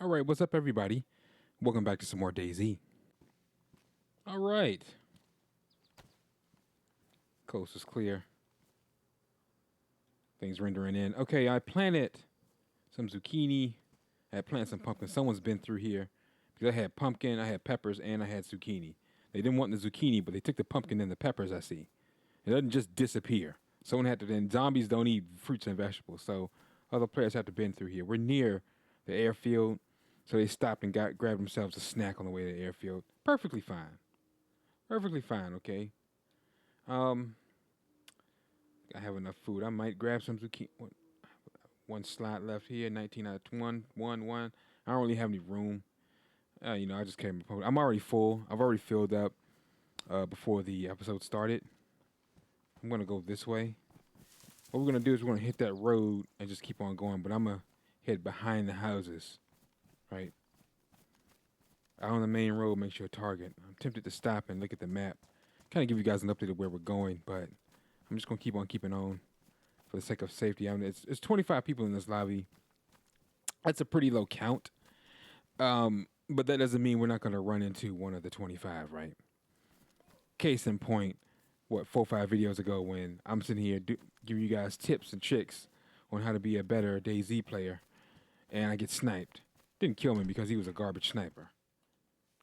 All right, what's up, everybody? Welcome back to some more DayZ. All right, coast is clear. Things rendering in. Okay, I planted some zucchini. I had planted some pumpkin. Someone's been through here because I had pumpkin, I had peppers, and I had zucchini. They didn't want the zucchini, but they took the pumpkin and the peppers. I see. It doesn't just disappear. Someone had to. Then zombies don't eat fruits and vegetables, so other players have to been through here. We're near the airfield, so they stopped and grabbed themselves a snack on the way to the airfield. Perfectly fine. Perfectly fine. Okay. Um, I have enough food. I might grab some zucchini. One slot left here. 19 out of 1. I don't really have any room. I just came. I'm already full. I've already filled up before the episode started. I'm gonna go this way. What we're gonna do is we're gonna hit that road and just keep on going. But I'm gonna head behind the houses, right? Out on the main road makes you a target. I'm tempted to stop and look at the map, kind of give you guys an update of where we're going, but I'm just gonna keep on keeping on for the sake of safety. I mean, it's 25 people in this lobby. That's a pretty low count, but that doesn't mean we're not gonna run into one of the 25, right? Case in point, 4 or 5 videos ago when I'm sitting here giving you guys tips and tricks on how to be a better DayZ player, and I get sniped. Didn't kill me because he was a garbage sniper.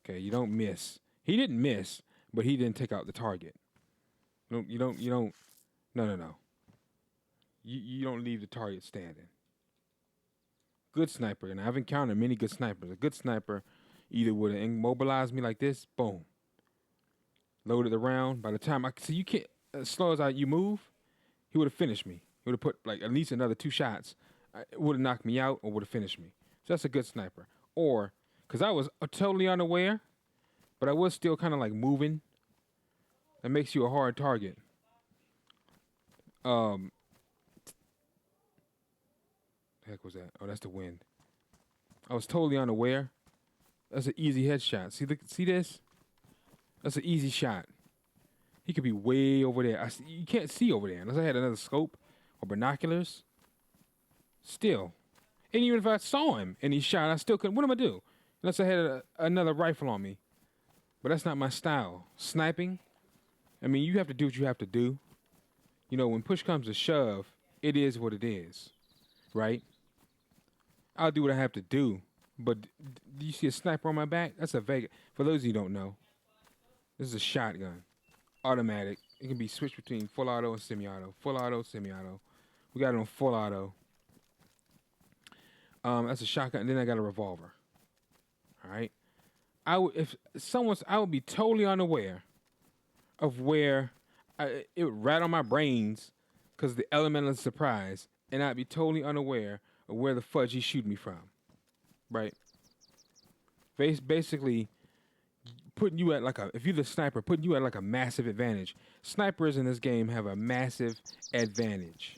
Okay, you don't miss. He didn't miss, but he didn't take out the target. You don't. No. You don't leave the target standing. Good sniper, and I've encountered many good snipers. A good sniper either would have immobilized me like this, boom, loaded the round. By the time I see you can't, as slow as you move, he would have finished me. He would have put like at least another 2 shots. It would have knocked me out or would have finished me. So that's a good sniper. Or because I was totally unaware, but I was still kind of like moving. That makes you a hard target. The heck was that? Oh, that's the wind. I was totally unaware. That's an easy headshot. See this? That's an easy shot. He could be way over there. You can't see over there unless I had another scope or binoculars. Still, and even if I saw him and he shot, I still couldn't. What am I do? Unless I had another rifle on me. But that's not my style. Sniping. I mean, you have to do what you have to do. You know, when push comes to shove, it is what it is, right? I'll do what I have to do. But do you see a sniper on my back? That's a Vega. For those of you who don't know, this is a shotgun, automatic. It can be switched between full auto and semi-auto. Full auto, semi-auto. We got it on full auto. That's a shotgun. And then I got a revolver. All right. I would be totally unaware of where it would rattle my brains because the element of surprise, and I'd be totally unaware of where the fudge he's shooting me from, right? Basically, putting you at if you're the sniper, putting you at like a massive advantage. Snipers in this game have a massive advantage,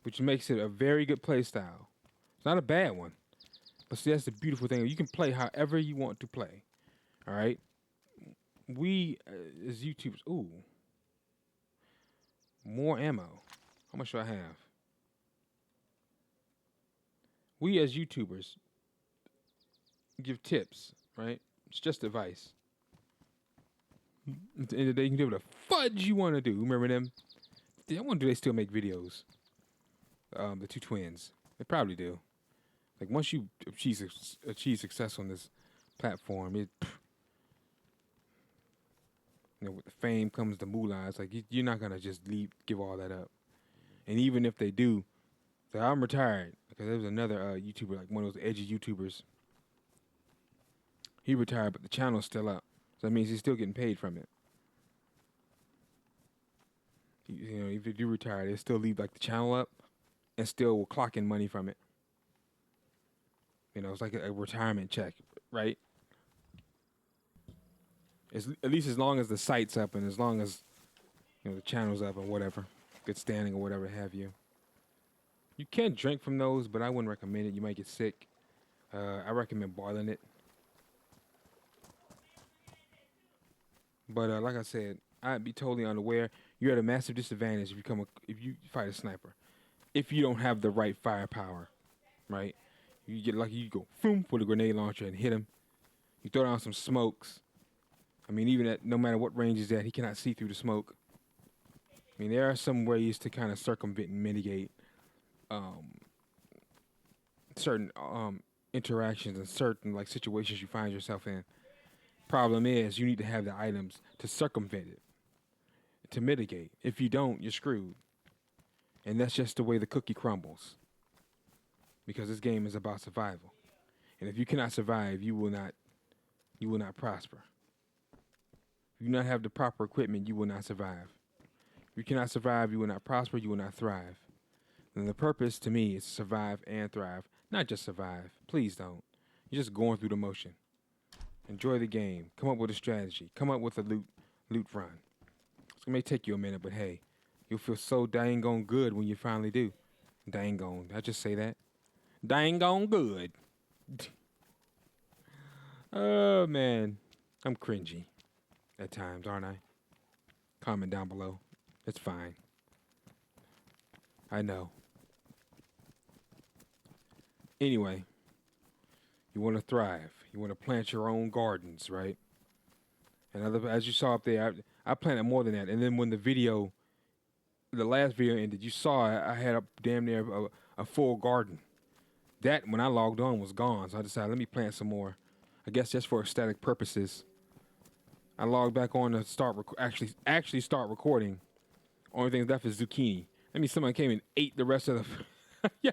which makes it a very good play style. It's not a bad one, but see, that's the beautiful thing. You can play however you want to play, all right? We, as YouTubers, more ammo. How much do I have? We, as YouTubers, give tips, right? It's just advice. At the end of the day, you can do what the fudge you want to do. Remember them? I wonder do they still make videos? The two twins. They probably do. Like, once you achieve success on this platform, with the fame comes the moolah. It's like you're not gonna just give all that up. And even if they do, so I'm retired because there was another YouTuber, like one of those edgy YouTubers. He retired, but the channel's still up. So that means he's still getting paid from it. You know, if they do retire, they still leave like the channel up, and still will clock in money from it. You know, it's like a retirement check, right? At least as long as the site's up and as long as the channel's up and whatever, good standing or whatever have you. You can drink from those, but I wouldn't recommend it. You might get sick. I recommend boiling it. But like I said, I'd be totally unaware. You're at a massive disadvantage if you fight a sniper. If you don't have the right firepower, right? You get lucky, you go boom with a grenade launcher and hit him. You throw down some smokes. I mean, even at no matter what range he's at, he cannot see through the smoke. I mean, there are some ways to kind of circumvent and mitigate certain interactions and certain like situations you find yourself in. Problem is, you need to have the items to circumvent it, to mitigate. If you don't, you're screwed. And that's just the way the cookie crumbles. Because this game is about survival. And if you cannot survive, you will not prosper. If you do not have the proper equipment, you will not survive. If you cannot survive, you will not prosper, you will not thrive. And the purpose to me is to survive and thrive, not just survive. Please don't. You're just going through the motion. Enjoy the game. Come up with a strategy. Come up with a loot run. It may take you a minute, but hey, you'll feel so dang on good when you finally do. Dang on. Did I just say that? Dang on good. Oh, man. I'm cringy at times, aren't I? Comment down below. It's fine. I know. Anyway, you want to thrive. You want to plant your own gardens, right? And as you saw up there, I planted more than that. And then when the last video ended, you saw I had up damn near a full garden. That, when I logged on, was gone. So I decided, let me plant some more. I guess just for aesthetic purposes. I logged back on to start actually start recording. Only thing left is zucchini. I mean, somebody came and ate the rest of the yeah,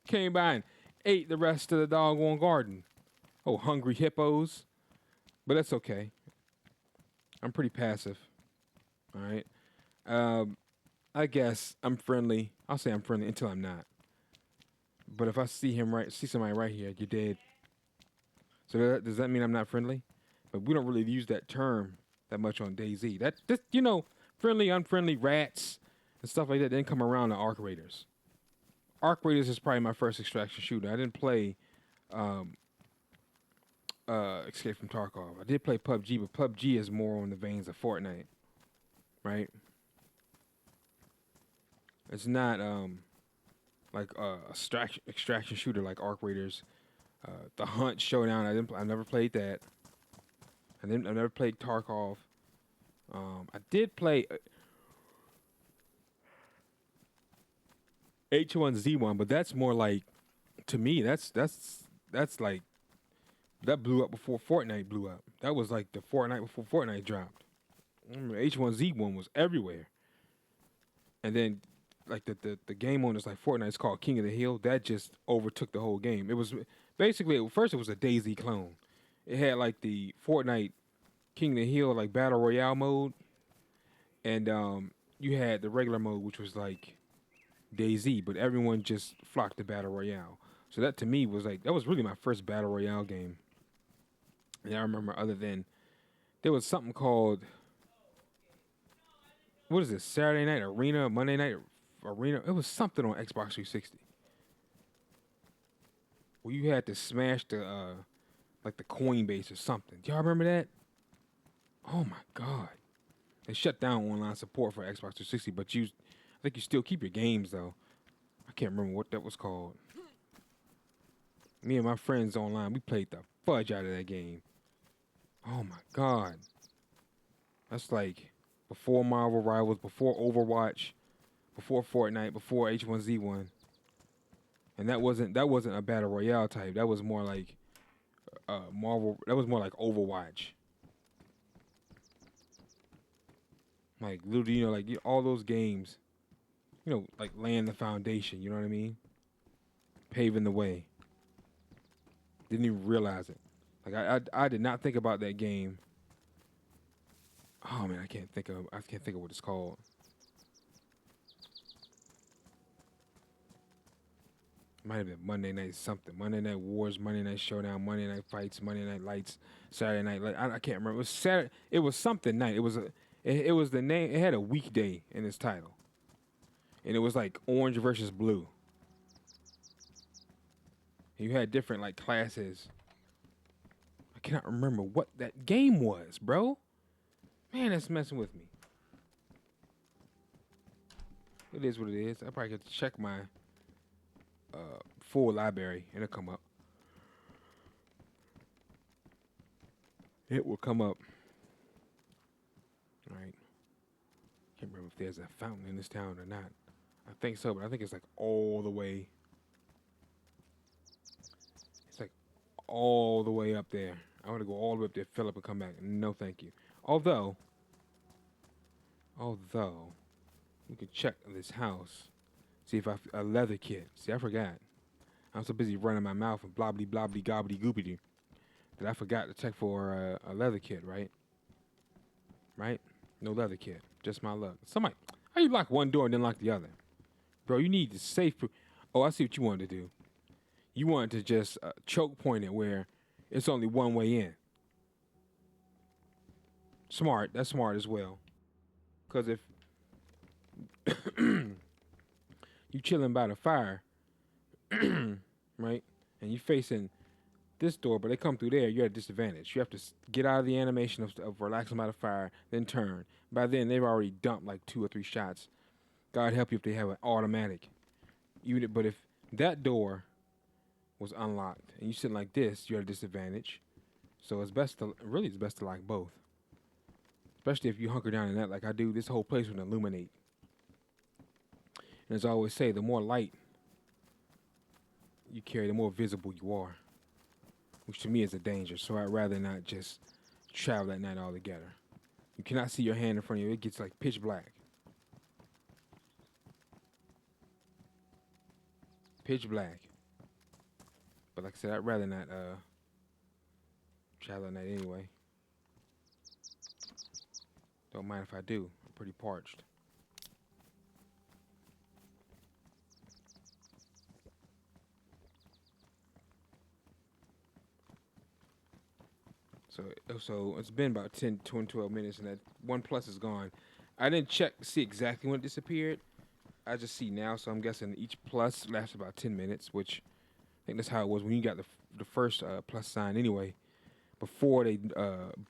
came by and ate the rest of the doggone garden. Oh, hungry hippos. But that's okay. I'm pretty passive. All right. I guess I'm friendly. I'll say I'm friendly until I'm not. But if I see somebody right here, you're dead. So does that mean I'm not friendly? But we don't really use that term that much on DayZ. Friendly, unfriendly, rats, and stuff like that didn't come around to Arc Raiders. Arc Raiders is probably my first extraction shooter. I didn't play Escape from Tarkov. I did play PUBG, but PUBG is more on the veins of Fortnite, right? It's not like a extraction shooter like Arc Raiders. The Hunt Showdown, I never played that. I never played Tarkov. I did play H1Z1, but that's more like, to me, that's like, that blew up before Fortnite blew up. That was like the Fortnite before Fortnite dropped. I remember H1Z1 was everywhere. And then, like, the game on is like Fortnite, it's called King of the Hill. That just overtook the whole game. It was, basically, first it was a DayZ clone. It had, like, the Fortnite King of the Hill, like, Battle Royale mode. And you had the regular mode, which was, like, DayZ. But everyone just flocked to Battle Royale. So that, to me, was, like, that was really my first Battle Royale game. And I remember other than, there was something called, what is this, Saturday Night Arena, Monday Night Arena? It was something on Xbox 360. Where you had to smash the, like the Coinbase or something. Do y'all remember that? Oh my God. They shut down online support for Xbox 360, but I think you still keep your games though. I can't remember what that was called. Me and my friends online, we played the fudge out of that game. Oh my God. That's like before Marvel Rivals, before Overwatch, before Fortnite, before H1Z1. And that wasn't a battle royale type. That was more like Marvel. That was more like Overwatch. Like literally, like all those games, like laying the foundation. You know what I mean? Paving the way. Didn't even realize it. Like I did not think about that game. Oh man, I can't think of what it's called. Might have been Monday Night something. Monday Night Wars, Monday Night Showdown, Monday Night Fights, Monday Night Lights, Saturday Night Light. I can't remember. It was Saturday. It was something night. It was the name. It had a weekday in its title, and it was like orange versus blue. You had different like classes. I cannot remember what that game was, bro. Man, that's messing with me. It is what it is. I probably have to check my full library. It'll come up. It will come up. All right. Can't remember if there's a fountain in this town or not. I think so, but I think it's like all the way. It's like all the way up there. I want to go all the way up there, fill up, and come back. No, thank you. Although, we could check this house, see if a leather kit. See, I forgot. I'm so busy running my mouth and blobbly blobbly gobbly goopity that I forgot to check for a leather kit. Right? Right? No leather kit. Just my luck. Somebody, how you lock one door and then lock the other? Bro, you need to safe. Oh, I see what you wanted to do. You wanted to just choke point it where it's only one way in. Smart. That's smart as well. Because if you chilling by the fire, right, and you facing this door, but they come through there, you're at a disadvantage. You have to get out of the animation of relaxing by the fire, then turn. By then, they've already dumped like 2 or 3 shots. God help you if they have an automatic. But if that door was unlocked and you sitting like this, you're at a disadvantage. So it's best to like both. Especially if you hunker down in that like I do, this whole place would illuminate. And as I always say, the more light you carry, the more visible you are. Which to me is a danger, so I'd rather not just travel at night altogether. You cannot see your hand in front of you, it gets like pitch black. Pitch black. But like I said, I'd rather not travel at night anyway. Don't mind if I do. I'm pretty parched. So it's been about 10, 20, 12 minutes, and that 1 plus is gone. I didn't check to see exactly when it disappeared. I just see now, so I'm guessing each plus lasts about 10 minutes, which I think that's how it was when you got the first plus sign anyway. Before they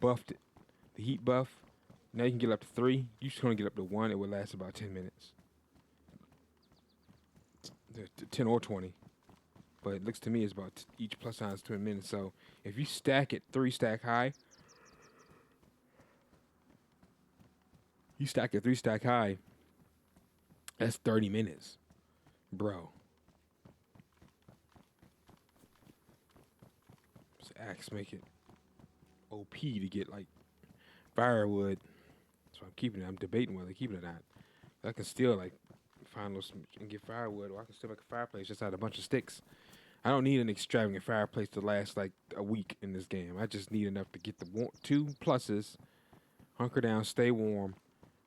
buffed it, the heat buff, now you can get up to 3. You just want to get up to 1, it would last about 10 minutes. 10 or 20. But it looks to me it's about each plus sign is 20 minutes. So if you stack it 3 stack high, that's 30 minutes. Bro. This axe make it OP to get like firewood. So I'm keeping it. I'm debating whether keeping it or not. I can still like find those and get firewood, or I can still make a fireplace just out of a bunch of sticks. I don't need an extravagant fireplace to last like a week in this game. I just need enough to get the 2 pluses, hunker down, stay warm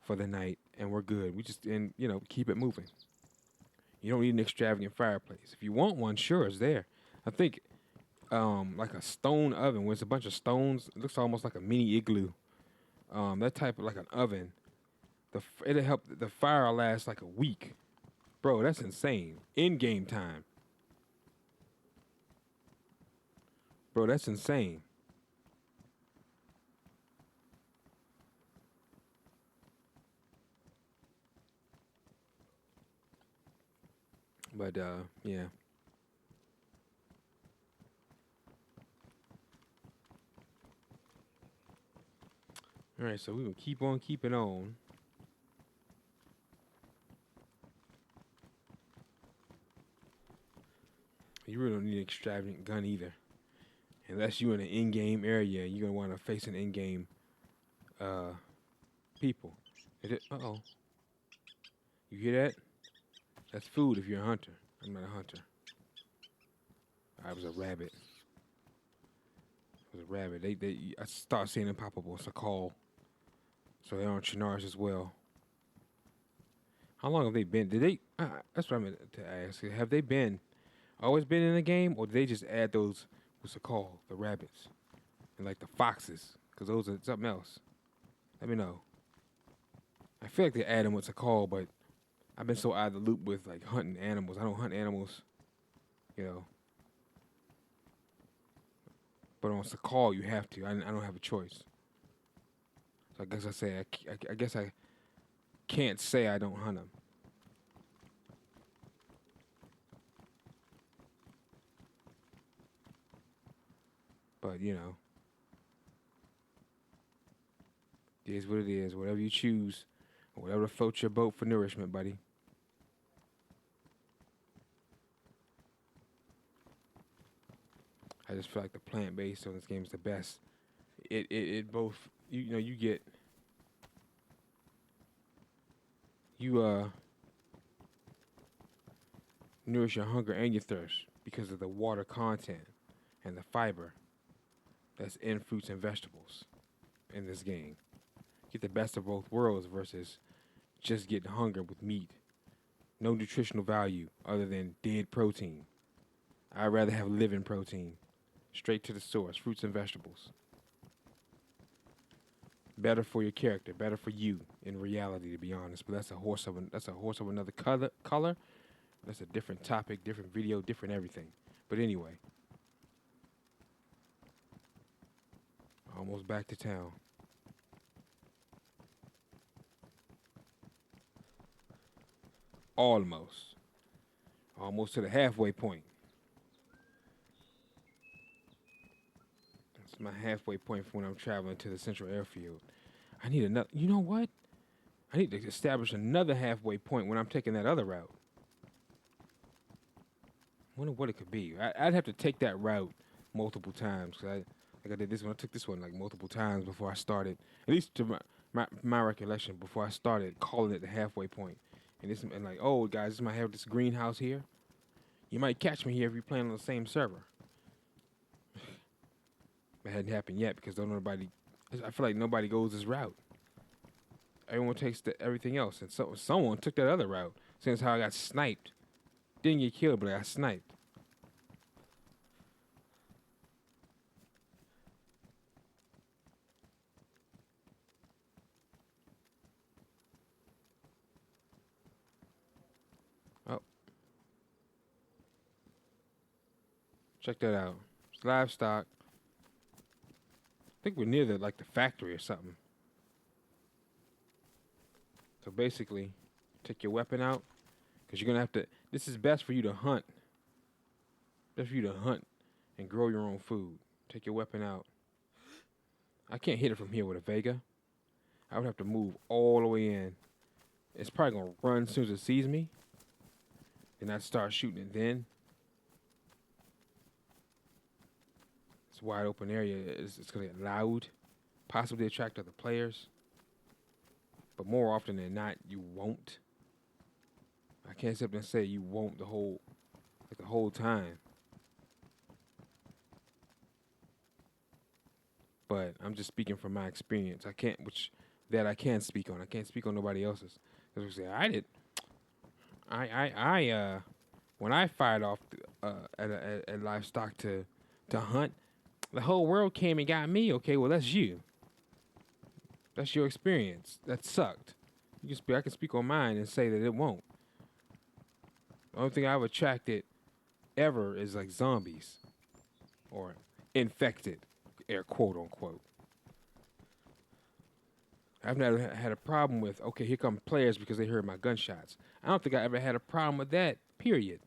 for the night, and we're good. We just keep it moving. You don't need an extravagant fireplace. If you want one, sure, it's there. I think like a stone oven where it's a bunch of stones. It looks almost like a mini igloo. That type of like an oven. It'll help. The fire will last like a week. Bro, that's insane. In game time. Bro, that's insane. But yeah. All right, so we're gonna keep on keeping on. You really don't need an extravagant gun either. Unless you're in an in-game area, you're gonna want to face an in-game people. Uh-oh. You hear that? That's food if you're a hunter. I'm not a hunter. I was a rabbit. I start seeing them pop up. It's a call. So they're on Chinars as well. How long have they been? That's what I meant to ask. Have they always been in the game, or did they just add those, what's it called, the rabbits, and like the foxes? Because those are something else. Let me know. I feel like they add them what's it called, but I've been so out of the loop with like hunting animals. I don't hunt animals, But on Sakal, you have to. I don't have a choice. So I guess I can't say I don't hunt them. But it is what it is. Whatever you choose, or whatever floats your boat for nourishment, buddy. I just feel like the plant based on this game is the best. It both you get you nourish your hunger and your thirst because of the water content and the fiber that's in fruits and vegetables in this game. Get the best of both worlds versus just getting hunger with meat. No nutritional value other than dead protein. I'd rather have living protein. Straight to the source, fruits and vegetables. Better for your character, better for you in reality, to be honest. But that's a horse of another color. That's a different topic, different video, different everything. But anyway, almost back to town. Almost to the halfway point. That's my halfway point for when I'm traveling to the central airfield. I need another. You know what? I need to establish another halfway point when I'm taking that other route. I wonder what it could be. I'd have to take that route multiple times. Like I did this one. I took this one like multiple times before I started. At least to my recollection, before I started calling it the halfway point. And like, oh guys, this might have this greenhouse here. You might catch me here if you're playing on the same server. It hadn't happened yet because I feel like nobody goes this route. Everyone takes everything else, and so someone took that other route. Since how I got sniped, didn't get killed, but I got sniped. Oh, check that out. It's livestock. I think we're near the factory or something. So basically, take your weapon out, because you're gonna have to. This is best for you to hunt. Best for you to hunt and grow your own food. Take your weapon out. I can't hit it from here with a Vega. I would have to move all the way in. It's probably gonna run as soon as it sees me. Then I'd start shooting it then. It's a wide open area. It's gonna get loud, possibly attract other players. But more often than not, you won't. I can't sit up and say you won't the whole time. But I'm just speaking from my experience. I can speak on. I can't speak on nobody else's. Because we say when I fired off at livestock to hunt, the whole world came and got me. Okay, well that's you. That's your experience. That sucked. I can speak on mine and say that it won't. The only thing I've attracted ever is like zombies or infected, air quote unquote. I've never had a problem with, okay, here come players because they heard my gunshots. I don't think I ever had a problem with that, period.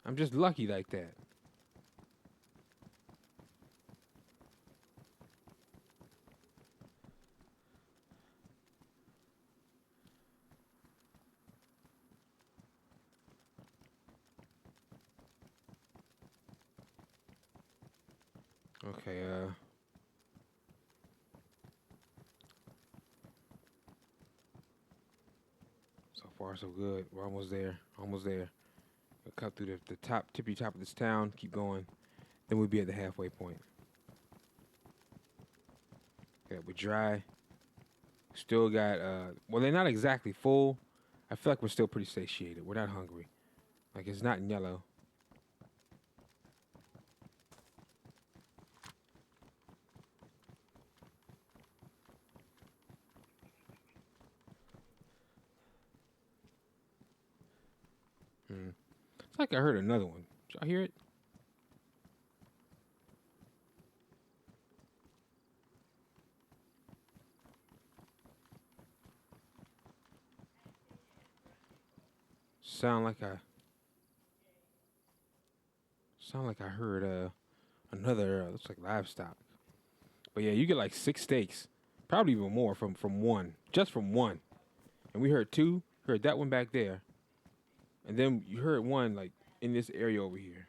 I'm just lucky like that. Okay, so far so good. We're almost there. Almost there. We'll cut through the tippy top of this town, keep going. Then we'll be at the halfway point. Okay, we're dry. Still got, well, they're not exactly full. I feel like we're still pretty satiated. We're not hungry. Like, it's not in yellow. It's like I heard another one. Did y'all hear it? Sound like I heard Another looks like livestock. But yeah, you get like 6 steaks, probably even more from one, just from one. And we heard 2. Heard that one back there, and then you heard one like in this area over here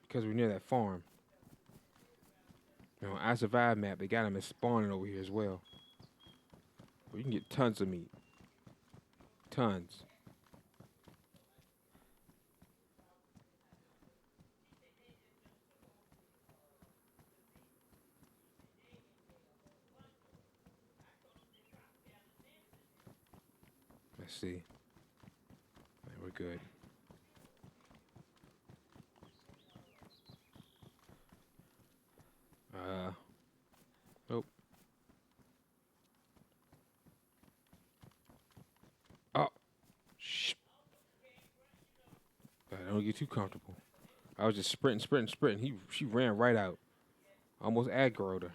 because we're near that farm. You know, I Survived map, they got them as spawning over here as well. But you can get tons of meat, tons. Let's see. Right, we're good. Oh. Oh. Shh. Don't get too comfortable. I was just sprinting. She ran right out. Almost aggroed her.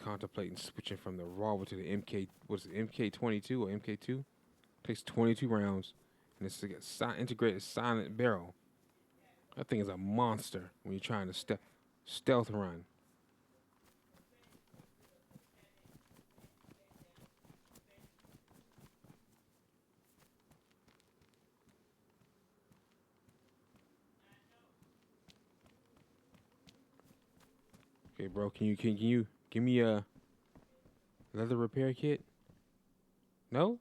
Contemplating switching from the revolver to the MK. What is it? MK22 or MK2? Takes 22 rounds, and it's a integrated silent barrel. That thing is a monster when you're trying to stealth run. Okay, bro, can you give me a leather repair kit? No?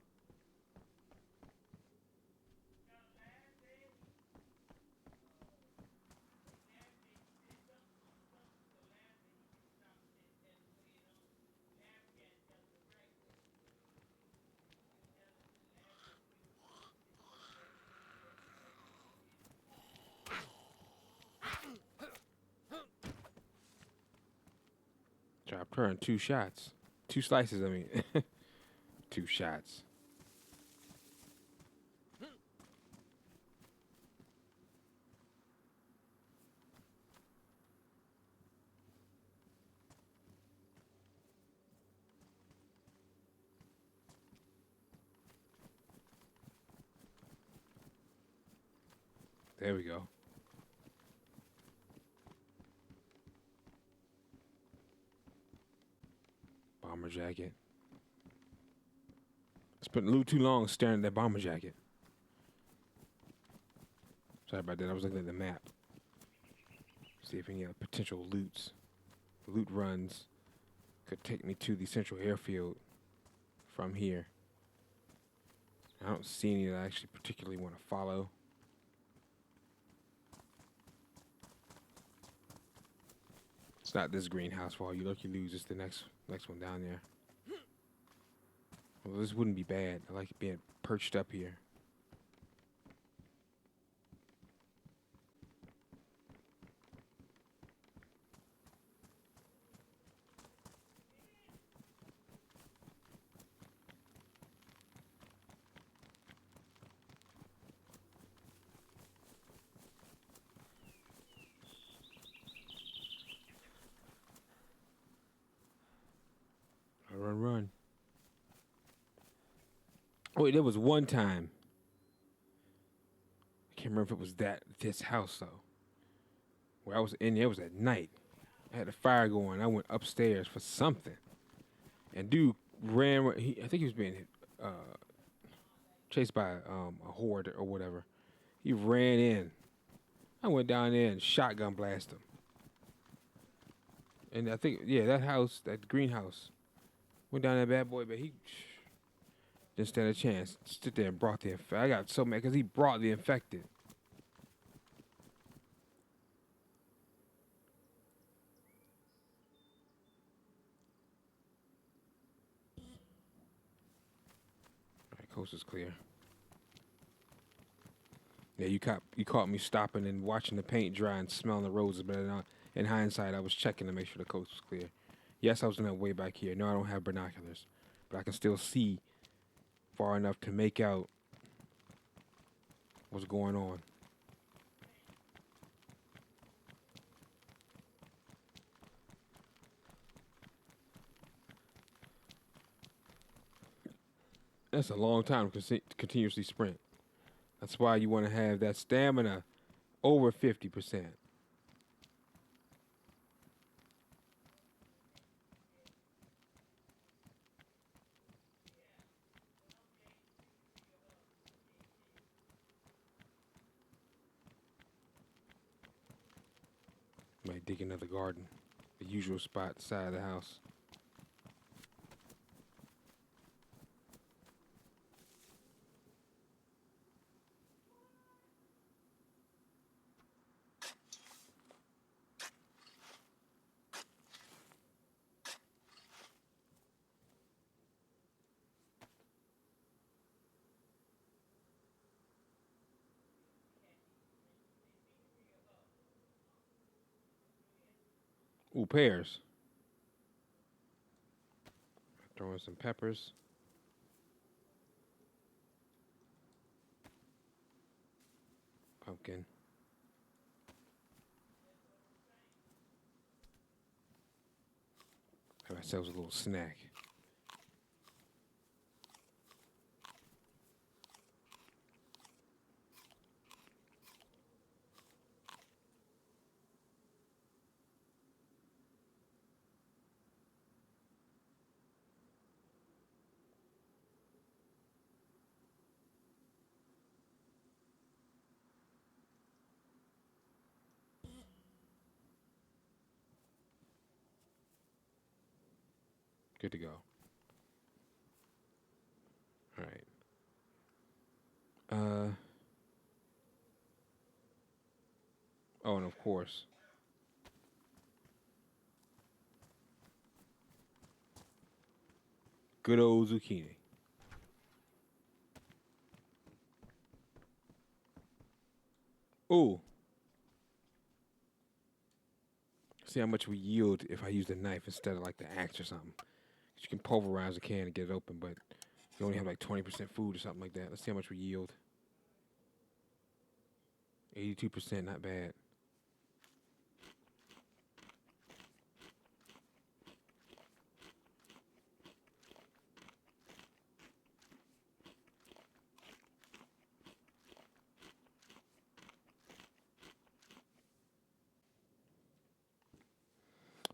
Dropped her in 2 shots. 2 slices, I mean. 2 shots. There we go. Bomber jacket. Spent a little too long staring at that bomber jacket. Sorry about that. I was looking at the map. See if any other potential loot runs could take me to the central airfield from here. I don't see any that I actually particularly want to follow. It's not this greenhouse for all you lucky lose. It's the next one down there. Well, this wouldn't be bad. I like being perched up here. Run. Wait, there was one time. I can't remember if it was this house though. Where I was in there, it was at night. I had a fire going. I went upstairs for something, and dude ran. I think he was being chased by a horde or whatever. He ran in. I went down there and shotgun blasted him. And I think, yeah, that house, that greenhouse, went down that bad boy, but he didn't stand a chance. Stood there and brought the infected. I got so mad because he brought the infected. All right, coast is clear. Yeah, you caught me stopping and watching the paint dry and smelling the roses, but in hindsight, I was checking to make sure the coast was clear. Yes, I was in that way back here. No, I don't have binoculars, but I can still see far enough to make out what's going on. That's a long time to continuously sprint. That's why you want to have that stamina over 50%. Might dig another garden. The usual spot, side of the house. Ooh, pears. Throw in some peppers. Pumpkin. Have ourselves a little snack. Good to go. All right. Oh, and of course, good old zucchini. Ooh. See how much we yield if I use the knife instead of like the axe or something. 'Cause you can pulverize a can and get it open, but you only have like 20% food or something like that. Let's see how much we yield. 82%, not bad.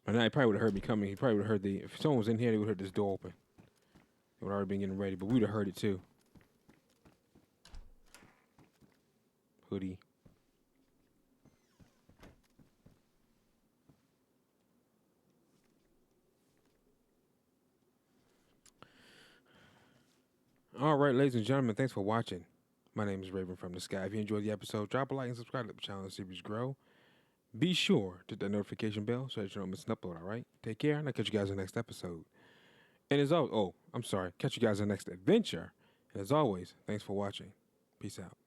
But now he probably would have heard me coming. He probably would have heard if someone was in here, they would have heard this door open. They would already been getting ready, but we would have heard it too. Hoodie. All right, ladies and gentlemen, thanks for watching. My name is Raven from the Sky. If you enjoyed the episode, drop a like and subscribe to the channel and series grow. Be sure to hit that notification bell so that you don't miss an upload, all right? Take care, and I'll catch you guys in the next episode. And as always, catch you guys in the next adventure. And as always, thanks for watching. Peace out.